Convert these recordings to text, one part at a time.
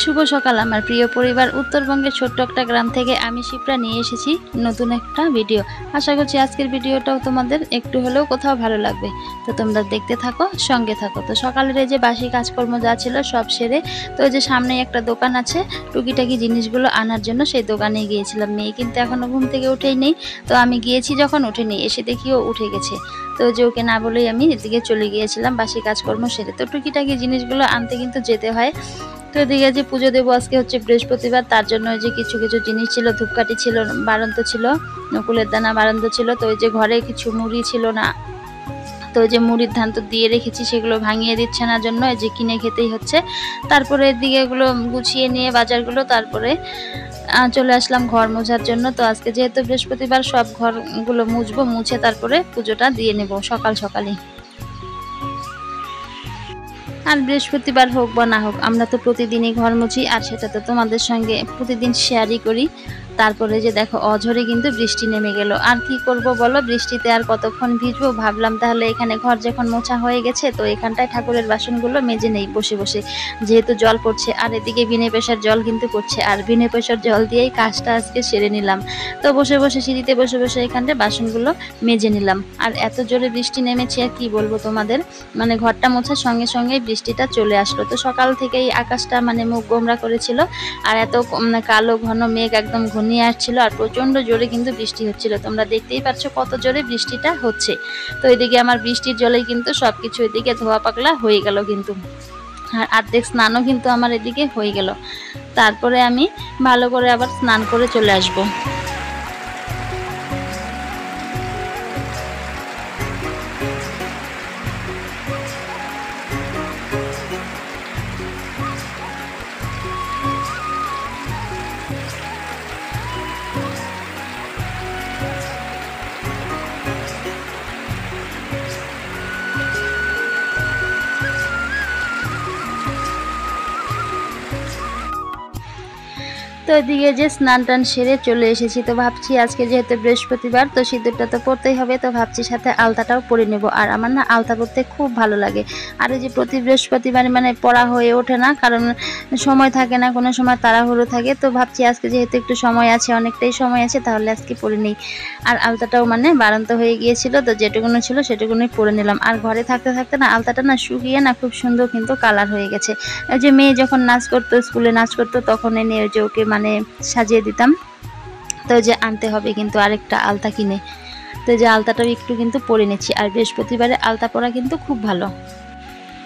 শুভ সকাল আমার প্রিয় পরিবার। উত্তরবঙ্গের ছোট্ট একটা গ্রাম থেকে আমি শিপ্রা নিয়ে এসেছি নতুন একটা ভিডিও। আশা করছি আজকের ভিডিওটাও তোমাদের একটু হলেও কোথাও ভালো লাগবে। তো তোমরা দেখতে থাকো, সঙ্গে থাকো। তো সকালের এই যে বাসি কাজকর্ম যা ছিল সব সেরে, তো ওই যে সামনে একটা দোকান আছে টুকিটাকি জিনিসগুলো আনার জন্য, সেই দোকানে গিয়েছিলাম। মেয়ে কিন্তু এখনো ঘুম থেকে উঠেই নেই। তো আমি গিয়েছি যখন উঠে নেই, এসে দেখি ও উঠে গেছে। তো যে ওকে না বলেই আমি এদিকে চলে গিয়েছিলাম বাসি কাজকর্ম সেরে। তো টুকিটাকি জিনিসগুলো আনতে কিন্তু যেতে হয়। তো এদিকে যে পুজো দেবো, আজকে হচ্ছে বৃহস্পতিবার, তার জন্য ওই যে কিছু কিছু জিনিস ছিল, ধূপকাঠি ছিল বাড়ন্ত ছিল, নকুলের দানা বাড়ন্ত ছিল। তো ওই যে ঘরে কিছু মুড়ি ছিল না, তো ওই যে মুড়ির ধান তো দিয়ে রেখেছি, সেগুলো ভাঙিয়ে দিচ্ছে না জন্য এই যে কিনে খেতেই হচ্ছে। তারপরে এদিকে এগুলো গুছিয়ে নিয়ে বাজারগুলো, তারপরে চলে আসলাম ঘর মোছার জন্য। তো আজকে যেহেতু বৃহস্পতিবার, সব ঘরগুলো মুছবো, মুছে তারপরে পুজোটা দিয়ে নেব সকাল সকালই। আর বৃহস্পতিবার হোক বা না হোক, আমরা তো প্রতিদিনই ঘর মুছি, আর সেটা তো তোমাদের সঙ্গে প্রতিদিন শেয়ারই করি। তারপরে যে দেখো অঝরে কিন্তু বৃষ্টি নেমে গেল। আর কি করব বলো, বৃষ্টিতে আর কতক্ষণ ভিজবো। ভাবলাম তাহলে এখানে ঘর যখন মোছা হয়ে গেছে, তো এখানটায় ঠাকুরের বাসনগুলো মেজে নেই বসে বসে, যেহেতু জল পড়ছে। আর এদিকে বিনে পয়সার জল কিন্তু পড়ছে, আর বিনে পয়সার জল দিয়েই কাজটা আজকে সেরে নিলাম। তো বসে বসে সিঁড়িতে বসে বসে এখানটায় বাসনগুলো মেজে নিলাম। আর এত জোরে বৃষ্টি নেমেছে আর কি বলবো তোমাদের, মানে ঘরটা মোছার সঙ্গে সঙ্গে বৃষ্টিটা চলে আসলো। তো সকাল থেকেই আকাশটা মানে মুখ গোমরা করেছিল, আর এত কালো ঘন মেঘ একদম ঘনিয়ে আসছিল, আর প্রচন্ড জোরে কিন্তু বৃষ্টি হচ্ছিল। তোমরা দেখতেই পাচ্ছ কত জোরে বৃষ্টিটা হচ্ছে। তো এদিকে আমার বৃষ্টির জলেই কিন্তু সবকিছু এদিকে ধোয়া পাকলা হয়ে গেল কিন্তু, আর অর্ধেক স্নানও কিন্তু আমার এদিকে হয়ে গেল। তারপরে আমি ভালো করে আবার স্নান করে চলে আসবো। তো এদিকে যে স্নান টান সেরে চলে এসেছি। তো ভাবছি আজকে যেহেতু বৃহস্পতিবার, তো সিঁদুরটা তো পরতেই হবে। তো ভাবছি সাথে আলতাটাও পরে নেব। আর আমার না আলতা পরতে খুব ভালো লাগে। আর এই যে প্রতি বৃহস্পতিবার মানে পড়া হয়ে ওঠে না, কারণ সময় থাকে না, কোনো সময় তাড়াহুড়ো থাকে। তো ভাবছি আজকে যেহেতু একটু সময় আছে, অনেকটাই সময় আছে, তাহলে আজকে পরে নেই। আর আলতাটাও মানে বাড়ন্ত হয়ে গিয়েছিল, তো যেটুকুনো ছিল সেটুকুনই পরে নিলাম। আর ঘরে থাকতে থাকতে না আলতাটা না শুকিয়ে না খুব সুন্দর কিন্তু কালার হয়ে গেছে। ওই যে মেয়ে যখন নাচ করতো, স্কুলে নাচ করতো, তখন এনে ওই যে ওকে মানে সাজিয়ে দিতাম। তো যে আনতে হবে কিন্তু আরেকটা আলতা কিনে। তো যে আলতাটাও একটু কিন্তু পরে নিচ্ছি। আর বৃহস্পতিবারে আলতা পরা কিন্তু খুব ভালো।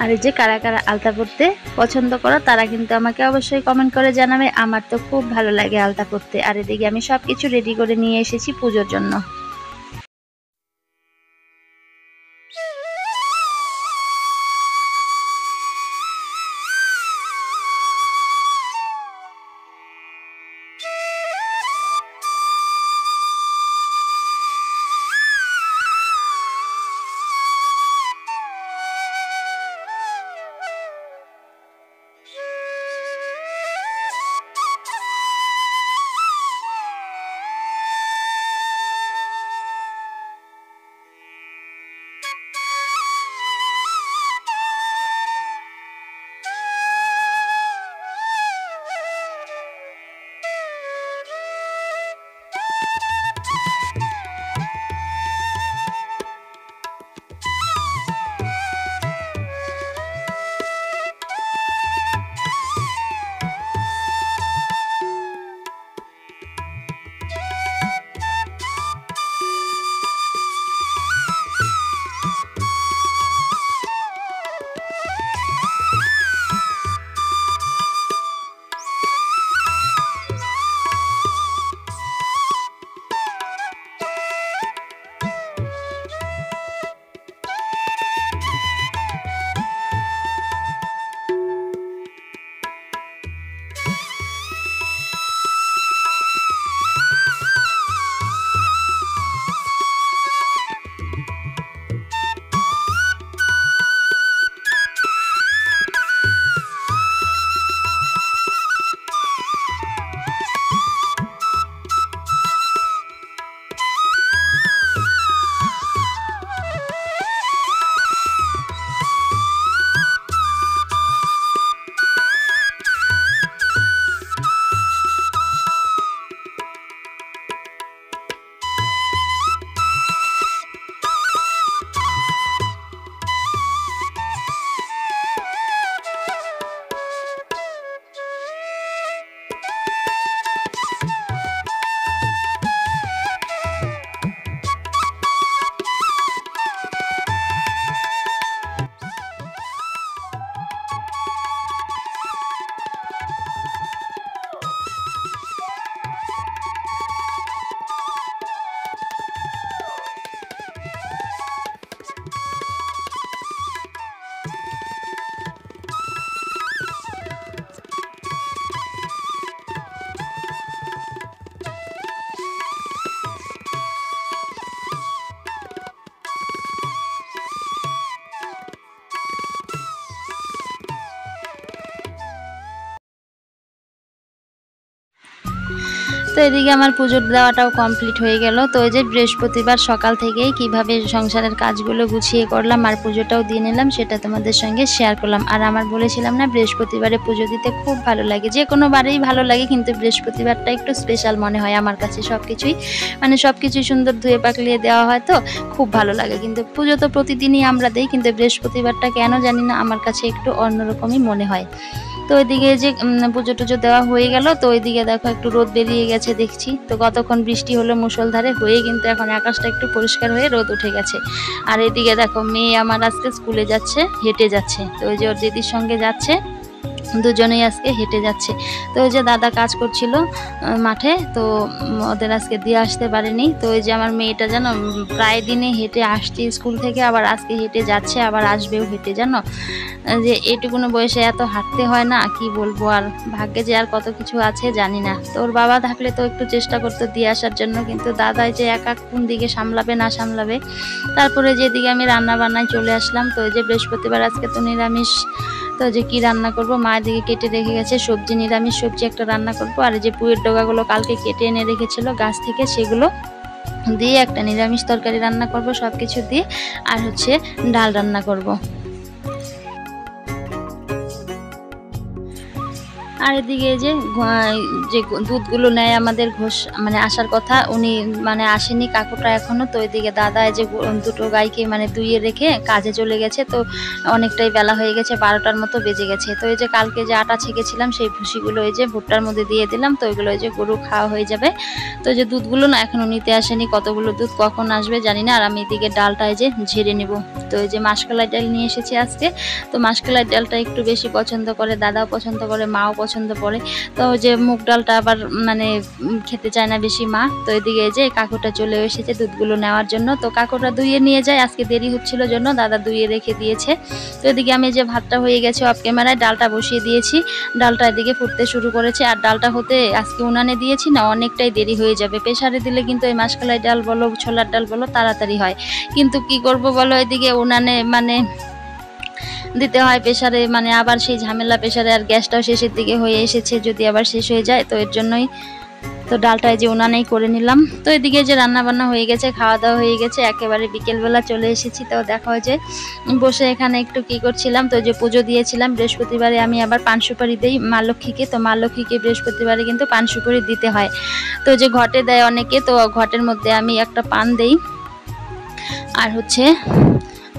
আর এই যে কারা কারা আলতা পরতে পছন্দ করো, তারা কিন্তু আমাকে অবশ্যই কমেন্ট করে জানাবে। আমার তো খুব ভালো লাগে আলতা পরতে। আর এদিকে আমি সব কিছু রেডি করে নিয়ে এসেছি পুজোর জন্য। তো এদিকে আমার পুজোর দেওয়াটাও কমপ্লিট হয়ে গেল। তো এই যে বৃহস্পতিবার সকাল থেকেই কিভাবে সংসারের কাজগুলো গুছিয়ে করলাম আর পুজোটাও দিয়ে নিলাম সেটা তোমাদের সঙ্গে শেয়ার করলাম। আর আমার বলেছিলাম না বৃহস্পতিবারে পুজো দিতে খুব ভালো লাগে, যে কোনো বারেই ভালো লাগে কিন্তু বৃহস্পতিবারটা একটু স্পেশাল মনে হয় আমার কাছে। সবকিছুই সুন্দর ধুয়ে পাকলিয়ে দেওয়া হয় তো খুব ভালো লাগে। কিন্তু পুজো তো প্রতিদিনই আমরা দিই, কিন্তু বৃহস্পতিবারটা কেন জানি না আমার কাছে একটু অন্যরকমই মনে হয়। তো ওইদিকে যে পুজো টুজো দেওয়া হয়ে গেল। তো ওইদিকে দেখো একটু রোদ বেরিয়ে গেছে দেখছি। তো কতক্ষণ বৃষ্টি হলো মুষলধারে হয়ে, কিন্তু এখন আকাশটা একটু পরিষ্কার হয়ে রোদ উঠে গেছে। আর এদিকে দেখো মেয়ে আমার আজকে স্কুলে যাচ্ছে, হেঁটে যাচ্ছে। তো ওই যে ওর দিদির সঙ্গে যাচ্ছে, দুজনেই আজকে হেঁটে যাচ্ছে। তো ওই যে দাদা কাজ করছিল মাঠে, তো ওদের আজকে দিয়ে আসতে পারেনি। তো ওই যে আমার মেয়েটা জানো প্রায় দিনে হেঁটে আসছে স্কুল থেকে, আবার আজকে হেঁটে যাচ্ছে, আবার আসবেও হেঁটে। জানো যে এইটুকুনো বয়সে এত হাঁটতে হয় না, কি বলবো। আর ভাগ্যে যে আর কত কিছু আছে জানি না। তো ওর বাবা থাকলে তো একটু চেষ্টা করতো দিয়ে আসার জন্য, কিন্তু দাদাই যে একা কোন দিকে সামলাবে না সামলাবে। তারপরে যেদিকে আমি রান্না বান্নায় চলে আসলাম। তো ওই যে বৃহস্পতিবার আজকে তো নিরামিষ। তো যে কি রান্না করব, মা দিকে কেটে রেখে গেছে সবজি, নিরামিষ সবজি একটা রান্না করব। আর এই যে পুঁইয়ের ডগাগুলো কালকে কেটে এনে রেখেছিল গাছ থেকে, সেগুলো দিয়ে একটা নিরামিষ তরকারি রান্না করব সব কিছু দিয়ে। আর হচ্ছে ডাল রান্না করব। আর এদিকে যে দুধগুলো নেয় আমাদের ঘোষ মানে আসার কথা, উনি মানে আসেনি কাকুটা এখনো। তো এদিকে দাদা এই যে দুটো গাইকে মানে দুইয়ে রেখে কাজে চলে গেছে। তো অনেকটাই বেলা হয়ে গেছে, 12টার মতো বেজে গেছে। তো এই যে কালকে যে আটা ছেঁকেছিলাম সেই ভুসিগুলো এই যে ভুট্টার মধ্যে দিয়ে দিলাম। তো ওইগুলো এই যে গরু খাওয়া হয়ে যাবে। তো যে দুধগুলো না এখনো নিতে আসেনি, কতগুলো দুধ কখন আসবে জানি না। আর আমি এদিকে ডালটা এই যে ঝেড়ে নেব। তো এই যে মাসকলাই ডাল নিয়ে এসেছি আজকে। তো মাসকলাই ডালটা একটু বেশি পছন্দ করে, দাদাও পছন্দ করে, মাও পছন্দ করে। তো যে মুগ ডালটা আবার মানে খেতে চায় না বেশি মা। তো এদিকে যে কাকুটা চলে এসেছে দুধগুলো নেওয়ার জন্য। তো কাকুটা দুইয়ে নিয়ে যায়, আজকে দেরি হচ্ছিল জন্য দাদা দুইয়ে রেখে দিয়েছে। তো এদিকে আমি যে ভাতটা হয়ে গেছে অফ ক্যামেরায়, ডালটা বসিয়ে দিয়েছি। ডালটা এদিকে ফুটতে শুরু করেছে। আর ডালটা হতে আজকে উনানে দিয়েছি না, অনেকটাই দেরি হয়ে যাবে। প্রেসারে দিলে কিন্তু এই মাসকলাই ডাল বলো ছোলার ডাল বলো তাড়াতাড়ি হয়, কিন্তু কি করব বলো, এদিকে উনানে মানে দিতে হয় প্রেসারে, মানে আবার সেই ঝামেলা প্রেসারে। আর গ্যাসটাও শেষের দিকে হয়ে এসেছে, যদি আবার শেষ হয়ে যায়। তো এর জন্যই তো ডালটা যে উনানেই করে নিলাম। তো এদিকে যে রান্না বান্না হয়ে গেছে, খাওয়া দাওয়া হয়ে গেছে, একেবারে বিকেলবেলা চলে এসেছি। তো দেখা হয় যে বসে এখানে একটু কি করছিলাম, তো যে পুজো দিয়েছিলাম বৃহস্পতিবারে আমি আবার পান সুপারি দিই মা লক্ষ্মীকে। তো মা লক্ষ্মীকে বৃহস্পতিবারে কিন্তু পান সুপারি দিতে হয়। তো যে ঘটে দেয় অনেকে, তো ঘটের মধ্যে আমি একটা পান দেই আর হচ্ছে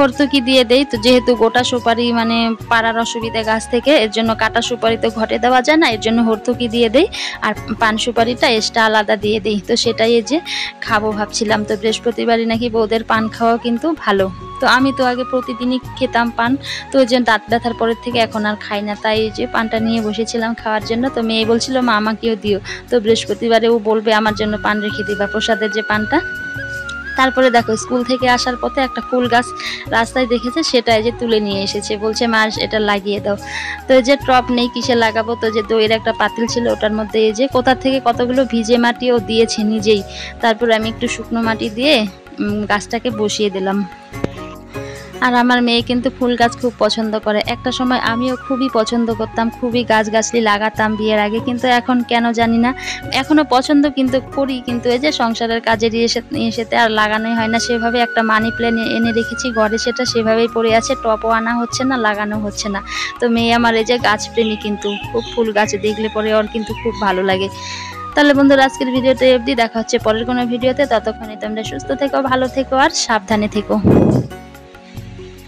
হর্তুকি দিয়ে দেই। তো যেহেতু গোটা সুপারি মানে পাড়ার অসুবিধা গাছ থেকে, এর জন্য কাটা সুপারি তো ঘটে দেওয়া যায় না, এর জন্য হর্তুকি দিয়ে দেই। আর পান সুপারিটা এক্সট্রা আলাদা দিয়ে দেই। তো সেটাই এই যে খাবো ভাবছিলাম। তো বৃহস্পতিবারই নাকি বউদের পান খাওয়া কিন্তু ভালো। তো আমি তো আগে প্রতিদিনই খেতাম পান, তো ওই যে দাঁত ব্যথার পরের থেকে এখন আর খাই না। তাই এই যে পানটা নিয়ে বসেছিলাম খাওয়ার জন্য। তো মেয়ে বলছিল মা আমাকেও দিও। তো বৃহস্পতিবারে ও বলবে আমার জন্য পান রেখে দিবা, প্রসাদের যে পানটা। তারপরে দেখো স্কুল থেকে আসার পথে একটা ফুল গাছ রাস্তায় দেখেছে, সেটাই যে তুলে নিয়ে এসেছে, বলছে মা এটা লাগিয়ে দাও। তো এই যে টপ নেই কিসে লাগাবো, তো যে দইয়ের একটা পাতিল ছিল ওটার মধ্যে এই যে কোথা থেকে কতগুলো ভিজে মাটিও দিয়েছে নিজেই। তারপরে আমি একটু শুকনো মাটি দিয়ে গাছটাকে বসিয়ে দিলাম। আর আমার মেয়ে কিন্তু ফুল গাছ খুব পছন্দ করে। একটা সময় আমিও খুবই পছন্দ করতাম, খুবই গাছগাছলি লাগাতাম বিয়ের আগে, কিন্তু এখন কেন জানি না। এখনো পছন্দ কিন্তু করি, কিন্তু এই যে সংসারের কাজের এসেতে আর লাগানোই হয় না সেভাবে। একটা মানি প্ল্যান্ট এনে রেখেছি ঘরে, সেটা সেভাবেই পড়ে আছে, টপও আনা হচ্ছে না, লাগানো হচ্ছে না। তো মেয়ে আমার এই যে গাছপ্রেমী, কিন্তু খুব ফুল গাছ দেখলে পরে ওর কিন্তু খুব ভালো লাগে। তাহলে বন্ধুরা আজকের ভিডিওতে অবধি, দেখা হচ্ছে পরের কোনো ভিডিওতে। ততক্ষণে তোমরা সুস্থ থেকো, ভালো থেকো আর সাবধানে থেকো।